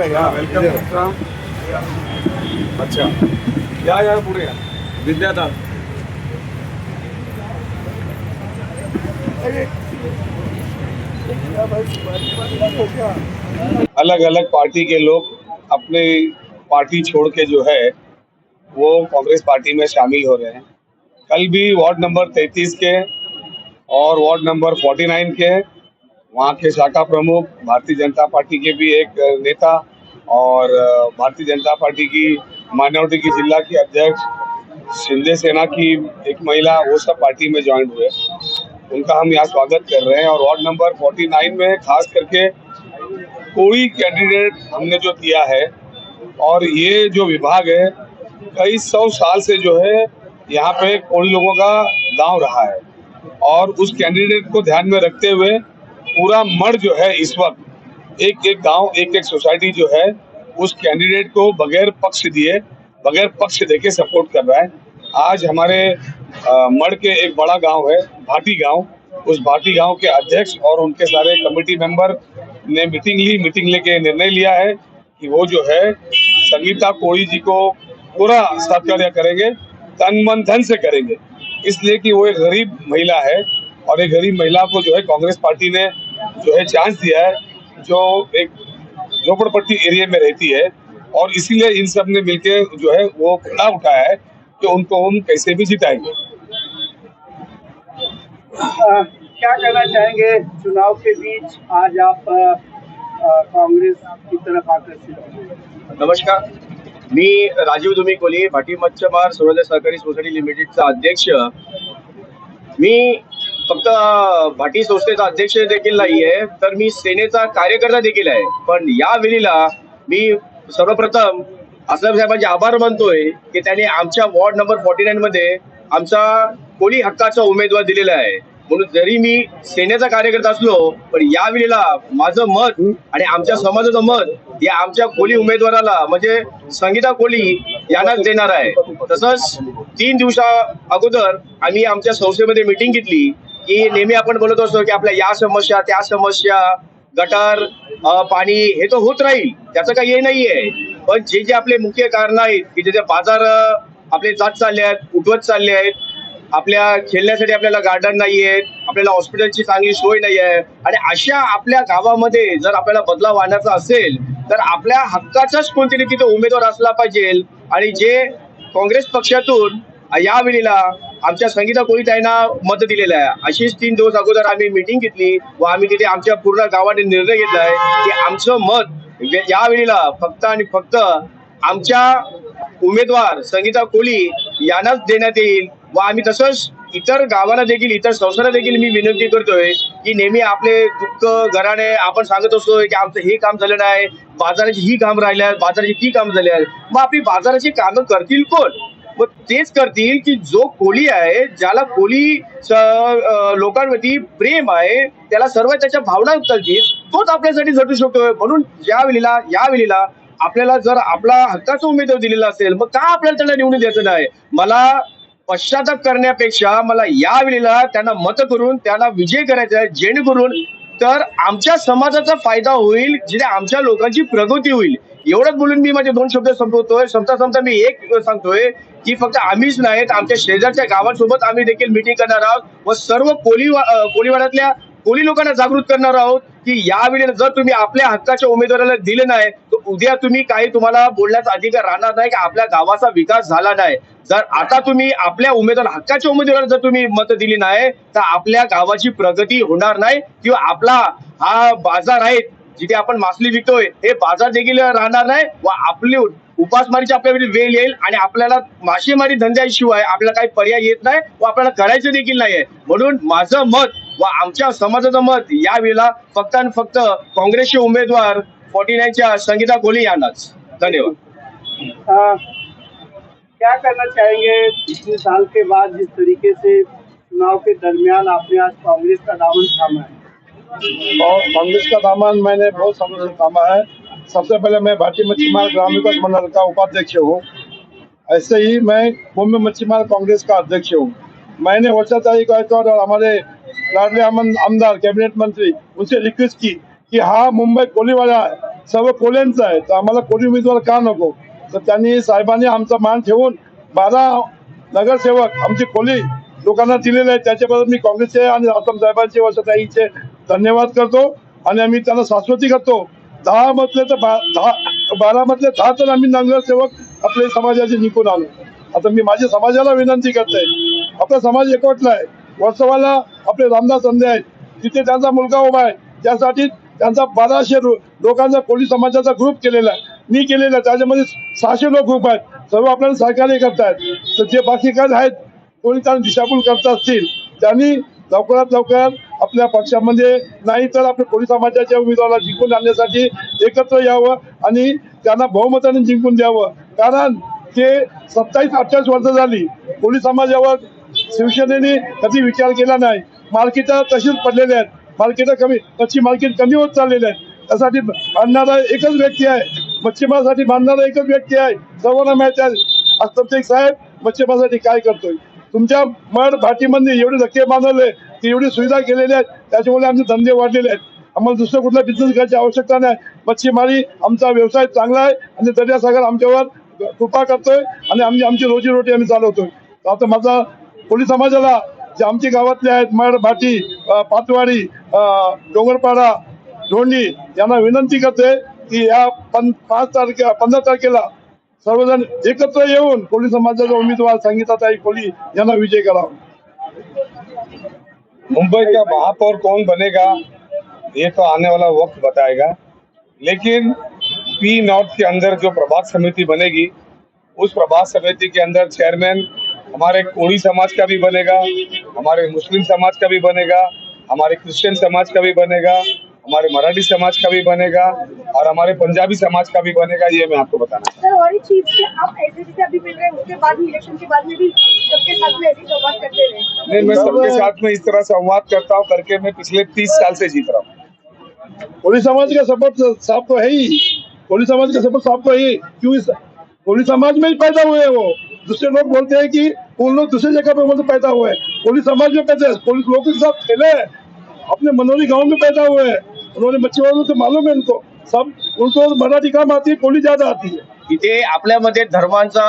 Welcome. अच्छा या पुढे या विद्यादान। अलग अलग पार्टी के लोग अपनी पार्टी छोड़ के जो है वो कांग्रेस पार्टी में शामिल हो रहे हैं। कल भी वार्ड नंबर 33 के और वार्ड नंबर 49 के वहाँ के शाखा प्रमुख, भारतीय जनता पार्टी के भी एक नेता और भारतीय जनता पार्टी की माइनॉरिटी की जिला की अध्यक्ष, शिंदे सेना की एक महिला, वो सब पार्टी में ज्वाइन हुए। उनका हम यहाँ स्वागत कर रहे हैं। और वार्ड नंबर 49 में खास करके कोई कैंडिडेट हमने जो दिया है, और ये जो विभाग है कई 100 साल से जो है यहाँ पे कोई लोगों का गांव रहा है, और उस कैंडिडेट को ध्यान में रखते हुए पूरा मर्ड जो है इस वक्त एक एक गांव, एक एक सोसाइटी जो है उस कैंडिडेट को बगैर पक्ष देके सपोर्ट कर रहा है। आज हमारे मर्ड के एक बड़ा गांव है भाटी गांव, उस भाटी गांव के अध्यक्ष और उनके सारे कमेटी मेंबर ने मीटिंग लेके निर्णय लिया है कि वो जो है संगीता कोड़ी जी को पूरा सत्कार करेंगे, तन मन धन से करेंगे, इसलिए कि वो एक गरीब महिला है और एक गरीब महिला को जो है कांग्रेस पार्टी ने जो है चांस दिया है, जो एक झोपड़पट्टी एरिया में रहती है, और इसीलिए इन सब ने मिलके जो है वो खड़ा उठाया है कि उनको हम कैसे भी जिताएंगे। क्या कहना चाहेंगे चुनाव के बीच आज आप कांग्रेस की तरफ आकर्षित हुए? नमस्कार, मी राजीव दुमी कोली, भाटी मच्छमार सर्वोदय सहकारी सोसायटी लिमिटेडचा अध्यक्ष। मी फक्त भाटी संस्थेचा अध्यक्ष देखील नाहीये, तर मी सेनेचा कार्यकर्ता देखील आहे। पण या वेळेला मी सर्वप्रथम असलम साहेबांचे आभार मानतोय की त्यांनी आमच्या वॉर्ड नंबर 49 मध्ये आमचा कोली हक्काचा उमेदवार दिलेला आहे। म्हणून जरी मी सेनेचा कार्यकर्ता असलो, पण या वेळेला माझं मत आणि आमच्या समाजाचं मत या आमच्या कोली उमेदवाराला म्हणजे संगीता कोली यांनाच देणार आहे। तसंच 3 दिवसा अगोदर आम्ही आमच्या संस्थेमध्ये मीटिंग घेतली की नेहमी आपण बोलत असतो की आपल्या या समस्या त्या समस्या, गटार, पाणी हे तर होत राहील, त्याचं काही हे नाहीये। पण जे आपले मुख्य कारण आहेत की जे बाजार आपले जात चालले आहेत, उठवत चालले आहेत, आपल्या खेळण्यासाठी आपल्याला गार्डन नाहीये, आपल्याला हॉस्पिटलची चांगली सोय नाही आहे, आणि अशा आपल्या गावामध्ये जर आपल्याला बदलाव आणायचा असेल तर आपल्या हक्काचाच कोणतरी तिथे उमेदवार असला पाहिजे। आणि जे काँग्रेस पक्षातून या वेळेला आमच्या संगीता कोळीताईंना मत दिलेलं आहे, अशीच 3 दिवस अगोदर आम्ही मीटिंग घेतली व आम्ही तिथे आमच्या पूर्ण गावाने निर्णय घेतलाय की आमचं मत या वेळेला फक्त आणि फक्त आमच्या उमेदवार संगीता कोळी यांनाच देण्यात येईल। व आम्ही तसंच इतर गावांना देखील, इतर संस्थांना देखील मी विनंती करतोय की नेहमी आपले दुःख घराने आपण सांगत असतो की आमचं हे काम झालं नाही, बाजाराची ही काम राहिले आहेत, बाजाराची ती काम झाली आहेत। मग आपली बाजाराची कामं करतील कोण? मग तेच करतील की जो कोली आहे, ज्याला कोली लोकांवरती प्रेम आहे, त्याला सर्व त्याच्या भावना उचलतील, तोच आपल्यासाठी झटू शकतोय। म्हणून या वेळेला आपल्याला जर आपला हक्काचा उमेदवार दिलेला असेल, मग का आपल्याला त्याला निवडून द्यायचं नाही? मला पश्चाताप करण्यापेक्षा मला या वेळेला त्यांना मत करून त्यांना विजय करायचा आहे, जेणेकरून तर आमच्या समाजाचा फायदा होईल, जिथे आमच्या लोकांची प्रगती होईल। एवढंच बोलून मी माझे 2 शब्द संपवतोय। संपता मी एक सांगतोय की फक्त आम्हीच नाहीत, आमच्या शेजारच्या गावांसोबत आम्ही देखील मीटिंग करणार आहोत व सर्व कोळीवाड्यातल्या कोळी लोकांना जागृत करणार आहोत की यावेळेला जर तुम्ही आपल्या हक्काच्या उमेदवाराला दिले नाही तर उद्या तुम्हाला बोलण्याचा अधिकार राहणार नाही की आपल्या गावाचा विकास झाला नाही। जर आता तुम्ही आपल्या हक्काच्या उमेदवाराला जर तुम्ही मत दिली नाही तर आपल्या गावाची प्रगती होणार नाही, किंवा आपला हा बाजार आहे जिथे आपण मासली विकतोय हे बाजार देखील राहणार नाही व आपली उपासमारीची आपल्याकडे वेळ येईल आणि आपल्याला मासेमारी धंद्याशिवाय आपल्याला काही पर्याय येत नाही व आपल्याला करायचं देखील नाहीये। म्हणून माझं मत व आमच्या समाजाचं मत या वेळेला फक्त आणि फक्त काँग्रेसचे उमेदवार 49च्या संगीता कोली यांनाच। धन्यवाद। क्या कहना चाहेंगे इतने साल के बाद जिस तरीके से चुनाव के दरमियान आपने आज कांग्रेस का दामन थामा है? और कांग्रेस का दामन मैंने बहुत समय से थामा है। सबसे पहले मैं भाटी मच्छीमार ग्राम विकास मंडल का उपाध्यक्ष हूँ, ऐसे ही मैं मुंबई मच्छीमार कांग्रेस का अध्यक्ष हूँ। मैंने वर्षाचारी गायकवाड़ और हमारे लाडले आमदार कैबिनेट मंत्री उनसे रिक्वेस्ट की कि हाँ मुंबई कोलीवाड़ा सर्व कोल्यांचं आहे, तर आम्हाला कोणी उमेदवार का नको. तर त्यांनी साहेबांनी आमचा मान ठेवून 12 नगरसेवक आमचे कोली लोकांना दिलेले आहेत. त्याच्याबद्दल मी काँग्रेसचे आणि आसाम साहेबांचे वर्षाताईचे धन्यवाद करतो आणि आम्ही त्यांना शाश्वती करतो. 10 मधले तर 12 मधले 10 तर आम्ही नगरसेवक आपल्या समाजाचे निघून आलो. आता मी माझ्या समाजाला विनंती करते, आपला समाज एकवटला आहे. वर्सोवाला आपले रामदास संधे आहेत, तिथे त्यांचा मुलगा उभा आहे, त्यासाठी त्यांचा 1200 लोकांचा कोळी समाजाचा ग्रुप केलेला आहे, मी केलेला आहे. त्याच्यामध्ये 600 लोक ग्रुप आहेत, सर्व आपल्याला सहकार्य करतायत. तर जे बाकी काय आहेत कोणी त्यांना दिशाभूल करत असतील त्यांनी लवकरात लवकर आपल्या पक्षामध्ये नाही तर आपल्या कोळी समाजाच्या उमेदवाराला जिंकून आणण्यासाठी एकत्र यावं आणि त्यांना बहुमताने जिंकून द्यावं. कारण ते 27-28 वर्ष झाली कोळी समाजावर शिवसेनेने कधी विचार केला नाही. मार्केट तशीच पडलेले आहेत, मार्केट कमी, मच्छी मार्केट कमी होत चाललेले आहेत. त्यासाठी भांडणारा एकच व्यक्ती आहे, मच्छीमारासाठी भांडणारा एकच व्यक्ती आहे. सर्वांना माहिती आहे आस्तमशेख साहेब मच्छीमारासाठी काय करतोय. तुमच्या मड भाटीमध्ये एवढे धक्के बांधवले की एवढी सुविधा केलेल्या आहेत, त्याच्यामुळे आमचे धंदे वाढलेले आहेत. आम्हाला दुसरं कुठला बिझनेस करायची आवश्यकता नाही. मच्छीमारी आमचा व्यवसाय चांगला आहे आणि दर्यासागर आमच्यावर कृपा करतोय आणि आमची रोजीरोटी आम्ही चालवतोय. आता माझा कोळी समाजाला जे आमच्या गावातले आहेत मड भाटी पातवाडी डोंगरपाडा धोंडी यांना विनंती करते की या 15 तारखेला सर्वजण एकत्र येऊन कोळी समाजाचा उमेदवार संगीताताई कोळी यांना विजय करावा. मुंबई का महापौर कौन बनेगा ये तो आने वाला वक्त बताएगा, लेकिन पी नॉर्थ के अंदर जो प्रभाग समिति बनेगी उस प्रभाग समिति के अंदर चेयरमैन हमारे कोड़ी समाज का भी बनेगा, हमारे मुस्लिम समाज का भी बनेगा, हमारे क्रिश्चियन समाज का भी बनेगा, हमारे मराठी समाज का भी बनेगा और हमारे पंजाबी समाज का भी बनेगा. ये मैं आपको बताना सर, और एक चीज कि आप ऐसे जैसे अभी मिल रहे हैं उसके बाद भी इलेक्शन के बाद में भी सबके साथ में ऐसे संवाद करते रहे. नहीं, मैं सबके साथ में इस तरह संवाद करता हूँ करके मैं पिछले 30 साल से जीत रहा हूँ. कोली समाज का सपोर्ट साफ तो है ही, कोली समाज का सपोर्ट साफ तो है ही. क्यों कोली समाज में ही पैदा हुए हैं वो. दूसरे लोग बोलते हैं कि उन लोग दूसरी जगह पे बोलते पैदा हुए हैं, कोली समाज में पैदा है. कोली लोगों के साथ खेले हैं, अपने मनोरी गांव में पैदा हुए हैं. उन्होंने मच्छीमारों से मालूम है उनको सब, उनको मराठी काम आती है, कोली ज्यादा आती है. इथे आपल्यामध्ये धर्मांचा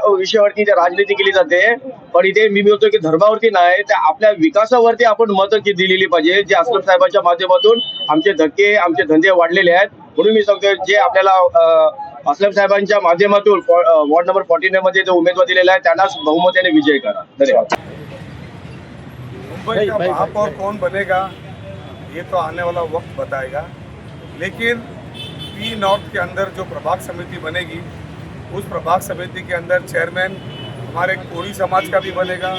विषयावरती इथे राजनीती केली जाते, पण इथे मी म्हणतो की धर्मावरती नाही तर आपल्या विकासावरती आपण मतं दिलेली पाहिजे. जे असलम साहेबांच्या माध्यमातून आमचे धक्के आमचे धंदे वाढलेले आहेत, म्हणून मी सांगतो जे आपल्याला असलम साहेबांच्या माध्यमातून वॉर्ड नंबर 49 मध्ये जो उमेदवार दिलेला आहे त्यांनाच बहुमताने विजय करा. धन्यवाद. मुंबई का महापौर कौन बनेगा ये तो आने वाला वक्त बताएगा, लेकिन पी नॉर्थ के अंदर जो प्रभाग समिति बनेगी उस प्रभाग समिति के अंदर चेयरमैन हमारे कोड़ी समाज का भी बनेगा,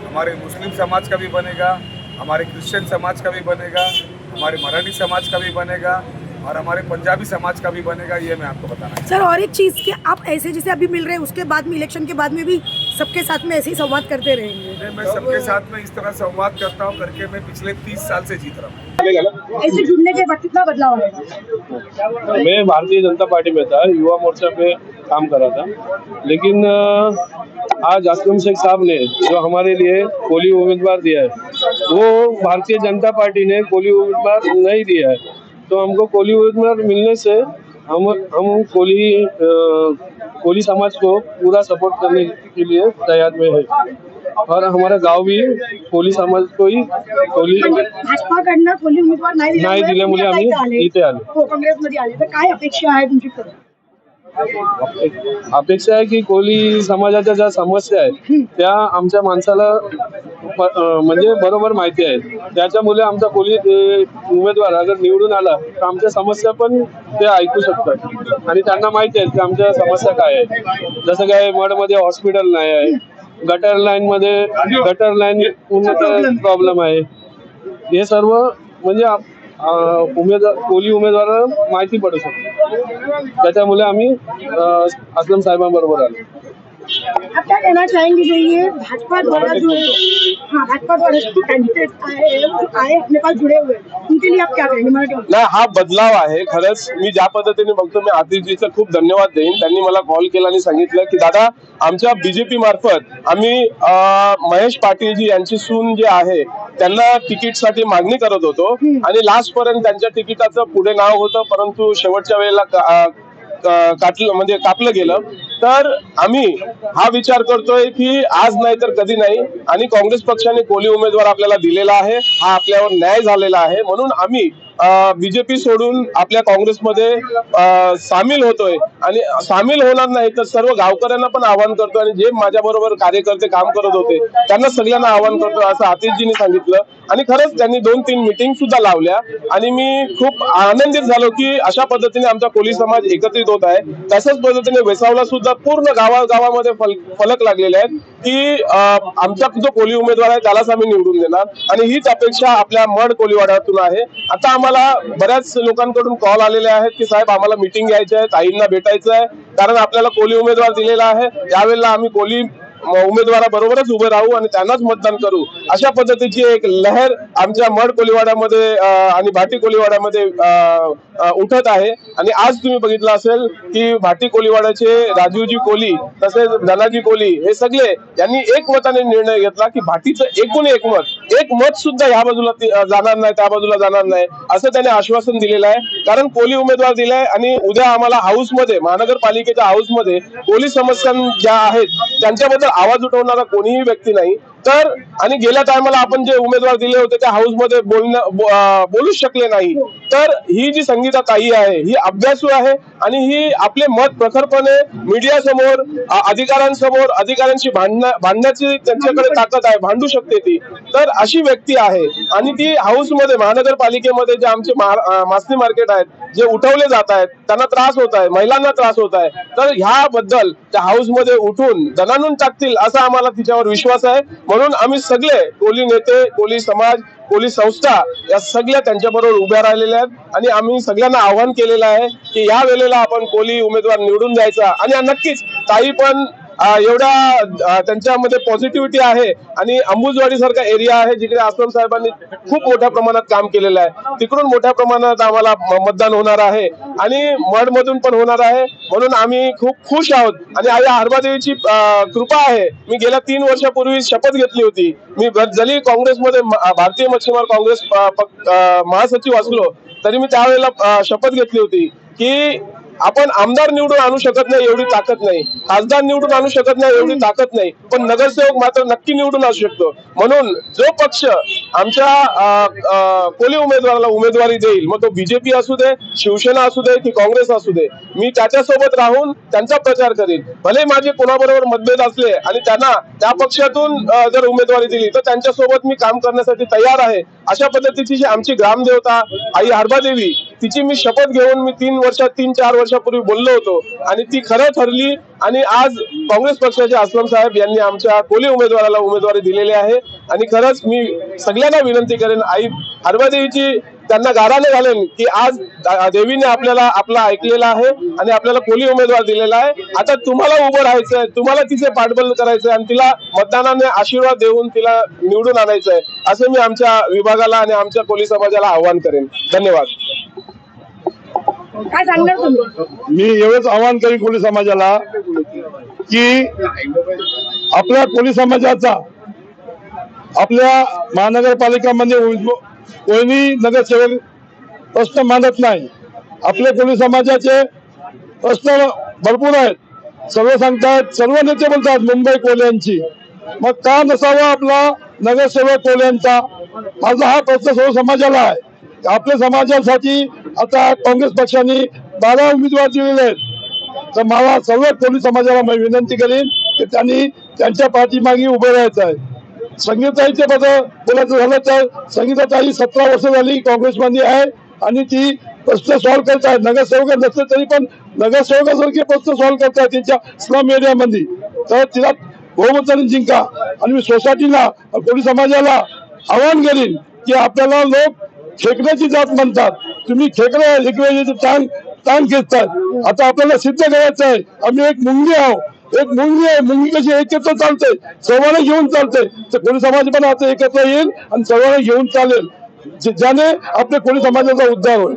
हमारे मुस्लिम समाज का भी बनेगा, हमारे क्रिश्चियन समाज का भी बनेगा, हमारे मराठी समाज का भी बनेगा और हमारे पंजाबी समाज का भी बनेगा. ये मैं आपको बताना. सर, और एक चीज कि आप ऐसे जैसे अभी मिल रहे हैं उसके बाद में इलेक्शन के बाद में भी सबके साथ में ऐसे ही संवाद करते रहेंगे. मैं सबके साथ में इस तरह संवाद करता हूँ करके मैं पिछले 30 साल से जीत रहा हूँ. ऐसे जुड़ने के बाद कितना बदलाव आएगा? मैं भारतीय जनता पार्टी में था, युवा मोर्चा पे काम कर रहा था, लेकिन आज असलम शेख साहब ने जो हमारे लिए कोली उम्मीदवार दिया है वो भारतीय जनता पार्टी ने कोली उम्मीदवार नहीं दिया है. तो हमको कोली उम्मीदवार मिलने से हम कोली समाज को पूरा सपोर्ट करने के लिए तैयार में है और हमारा गांव भी कोली समाज को ही कोली भाजपाकडनं कोणी उमेदवार नाही दिल्यामुळे आम्ही इथे आलो. काँग्रेसमध्ये आले, तर काय अपेक्षा आहे तुमची? अपेक्षा आहे की कोली समाजाच्या ज्या समस्या आहेत त्या आमच्या माणसाला म्हणजे बरोबर माहिती आहे. त्याच्यामुळे आमचा कोली उमेदवार अगर निवडून आला तर आमच्या समस्या पण ते ऐकू शकतात आणि त्यांना माहिती आहे की आमच्या समस्या काय आहेत. जसं काय मडमध्ये हॉस्पिटल नाही आहे, गटर लाईन पूर्ण प्रॉब्लेम आहे. हे सर्व म्हणजे कोली उमेदवार माहिती पडू शकतो. त्याच्यामुळे आम्ही असलम साहेबांबरोबर आलो. आप क्या कहना चाहेंगे जो ये भाजपा द्वारा जो कैंडिडेट आए अपने पास जुड़े हुए उनके लिए आप क्या कहेंगे? नाही, हा बदलाव आहे. खरंच मी ज्या पद्धतीने बघतो मी आतिशजीचा खूप धन्यवाद देईन. त्यांनी मला कॉल केला आणि सांगितलं की दादा आमच्या बीजेपी मार्फत आम्ही महेश पाटीलजी यांची सून जे आहे त्यांना तिकीटसाठी मागणी करत होतो आणि लास्ट पर्यंत त्यांच्या तिकिटाचं पुढे नाव होतं, परंतु शेवटच्या वेळेला कापलं गेलं. तर आम्ही हा विचार करतोय की आज नाही तर कधी नाही, आणि काँग्रेस पक्षाने कोली उमेदवार आपल्याला दिलेला आहे, हा आपल्यावर न्याय झालेला आहे, म्हणून आम्ही बीजेपी सोडून आपल्या काँग्रेसमध्ये सामील होतोय. आणि सामील होणार नाही तर सर्व गावकऱ्यांना पण आवाहन करतो, आणि जे माझ्या बरोबर कार्यकर्ते काम करत होते त्यांना सगळ्यांना आवाहन करतो असं आतिशजींनी सांगितलं. आणि खरंच त्यांनी 2-3 मीटिंग सुद्धा लावल्या, आणि मी खूप आनंदित झालो की अशा पद्धतीने आमचा कोली समाज एकत्रित होत आहे. तशाच पद्धतीने वेसावला सुद्धा पूर्ण गावागावामध्ये फलक लागलेले आहेत की आमचा जो कोली उमेदवार आहे त्यालाच आम्ही निवडून देणार, आणि हीच अपेक्षा आपल्या मड कोलीवाड्यातून आहे. आता आम्हाला बऱ्याच लोकांकडून कॉल आलेले आहेत की साहेब आम्हाला मीटिंग घ्यायची आहे, ताईंना भेटायचं आहे, कारण आपल्याला कोली उमेदवार दिलेला आहे, यावेळेला आम्ही कोली उमेदवाराबरोबरच उभे राहू आणि त्यांनाच मतदान करू. अशा पद्धतीची एक लहर आमच्या मड कोलीवाड्यामध्ये आणि भाटी कोलीवाड्यामध्ये उठत आहे. आणि आज तुम्ही बघितलं असेल की भाटी कोलीवाड्याचे राजीवजी कोली तसेच धनाजी कोली हे सगळे यांनी एकमताने निर्णय घेतला की भाटीचं एकूण एक मत सुद्धा ह्या बाजूला जाणार नाही, त्या बाजूला जाणार नाही, असं त्याने आश्वासन दिलेलं आहे. कारण कोली उमेदवार दिलाय आणि उद्या आम्हाला हाऊसमध्ये, महानगरपालिकेच्या हाऊसमध्ये कोली समस्या ज्या आहेत त्यांच्याबद्दल आवाज उठवणारा कोणीही व्यक्ती नाही. तर आणि गेल्या टायमाला आपण जे उमेदवार दिले होते त्या हाऊसमध्ये बोलूच शकले नाही. तर ही जी संगीता ताई आहे ही अभ्यासू आहे, आणि ही आपले मत प्रखरपणे मीडिया समोर, अधिकाऱ्यांसमोर, अधिकाऱ्यांशी भांडण्याची त्यांच्याकडे ताकद आहे, भांडू शकते ती. तर अशी व्यक्ती आहे, आणि ती हाऊसमध्ये, महानगरपालिकेमध्ये जे आमचे मासनी मार्केट आहेत जे उठवले जात आहेत, त्यांना त्रास होत आहे, महिलांना त्रास होत आहे, तर ह्याबद्दल त्या हाऊसमध्ये उठून दणानून टाकतील असा आम्हाला तिच्यावर विश्वास आहे. म्हणून आम्ही सगळे कोली नेते, कोली समाज, कोली संस्था या सगळ्या त्यांच्याबरोबर उभ्या राहिलेल्या आहेत, आणि आम्ही सगळ्यांना आवाहन केलेलं आहे की या वेळेला आपण कोली उमेदवार निवडून द्यायचा. आणि नक्कीच ताई पण एवढ्या त्यांच्यामध्ये पॉझिटिव्हिटी आहे, आणि अंबुजवाडी सारखा एरिया आहे जिकडे आसलम साहेबांनी खूप मोठ्या प्रमाणात काम केलेलं आहे, तिकडून मोठ्या प्रमाणात आम्हाला मतदान होणार आहे आणि मडमधून पण होणार आहे. म्हणून आम्ही खूप खुश आहोत, आणि आई हरबादेवीची कृपा आहे. मी गेल्या 3 वर्षापूर्वी शपथ घेतली होती. मी जरी काँग्रेसमध्ये भारतीय मच्छीमार काँग्रेस महासचिव असलो तरी मी त्यावेळेला शपथ घेतली होती की आपण आमदार निवडून आणू शकत नाही एवढी ताकद नाही, खासदार निवडून आणू शकत नाही एवढी ताकद नाही, पण नगरसेवक मात्र नक्की निवडून आणू शकतो. म्हणून जो पक्ष आमच्या कोली उमेदवाराला उमेदवारी देईल, मग तो बीजेपी असू दे, शिवसेना असू दे की काँग्रेस असू दे, मी त्याच्यासोबत राहून त्यांचा प्रचार करीन. भले माझे कोणाबरोबर मतभेद असले आणि त्यांना त्या पक्षातून जर उमेदवारी दिली तर त्यांच्यासोबत मी काम करण्यासाठी तयार आहे. अशा पद्धतीची आमची ग्रामदेवता आई हरबादेवी, तिची मी शपथ घेऊन मी 3-4 वर्षापूर्वी बोललो होतो, आणि ती खरं ठरली. आणि आज काँग्रेस पक्षाचे असलम साहेब यांनी आमच्या कोली उमेदवाराला उमेदवारी दिलेली आहे. आणि खरंच मी सगळ्यांना विनंती करेन, आई हरबादेवीची त्यांना गाराने घालेन की आज देवीने आपला ऐकलेला आहे आणि आपल्याला कोली उमेदवार दिलेला आहे. आता तुम्हाला उभं राहायचंय, तुम्हाला तिचे पाठबळ करायचंय आणि तिला मतदानाने आशीर्वाद देऊन तिला निवडून आणायचंय, असं मी आमच्या विभागाला आणि आमच्या कोली समाजाला आवाहन करेन. धन्यवाद. काय सांगणार तुम्ही? मी एवढंच आवाहन करीन कोली समाजाला की आपल्या कोली समाजाचा आपल्या महानगरपालिकामध्ये कोणी नगरसेवक प्रश्न मांडत नाही. आपल्या कोली समाजाचे प्रश्न भरपूर आहेत. सर्व सांगतात, सर्व नेते बोलतात मुंबई कोल्यांची, मग का नसावा आपला नगरसेवक कोल्यांचा? माझा हा प्रश्न सर्व समाजाला आहे. आपल्या समाजासाठी आता काँग्रेस पक्षाने 12 उमेदवार दिलेले आहेत. तर मला सर्व कोली समाजाला मी विनंती करीन की त्यांनी त्यांच्या पाठीमागे उभे राहायचं आहे. संगीताईच्या बद्दल बोलायचं झालं तर संगीताताई 17 वर्ष झाली काँग्रेसमध्ये आहे, आणि ती प्रश्न सॉल्व्ह करत आहेत. नगरसेवक नसले तरी पण नगरसेवकासारखे प्रश्न सॉल्व्ह करत आहेत त्यांच्या स्लम एरियामध्ये. तर तिला बहुमताने जिंका. आणि मी सोसायटीला, कोली समाजाला आवाहन करीन की आपल्याला लोक खेकण्याची जात म्हणतात, तुम्ही खेकडे इकडे ताण खेचतात. आता आपल्याला सिद्ध करायचं आहे आम्ही एक मुंगी आहोत. एक मुंगी आहे, मुंगी कशी एकत्र चालते, सर्वांना घेऊन चालते. तर कोली समाज पण आता एकत्र येईल आणि सर्वांना घेऊन चालेल, ज्याने आपल्या कोली समाजाचा उद्धार होईल.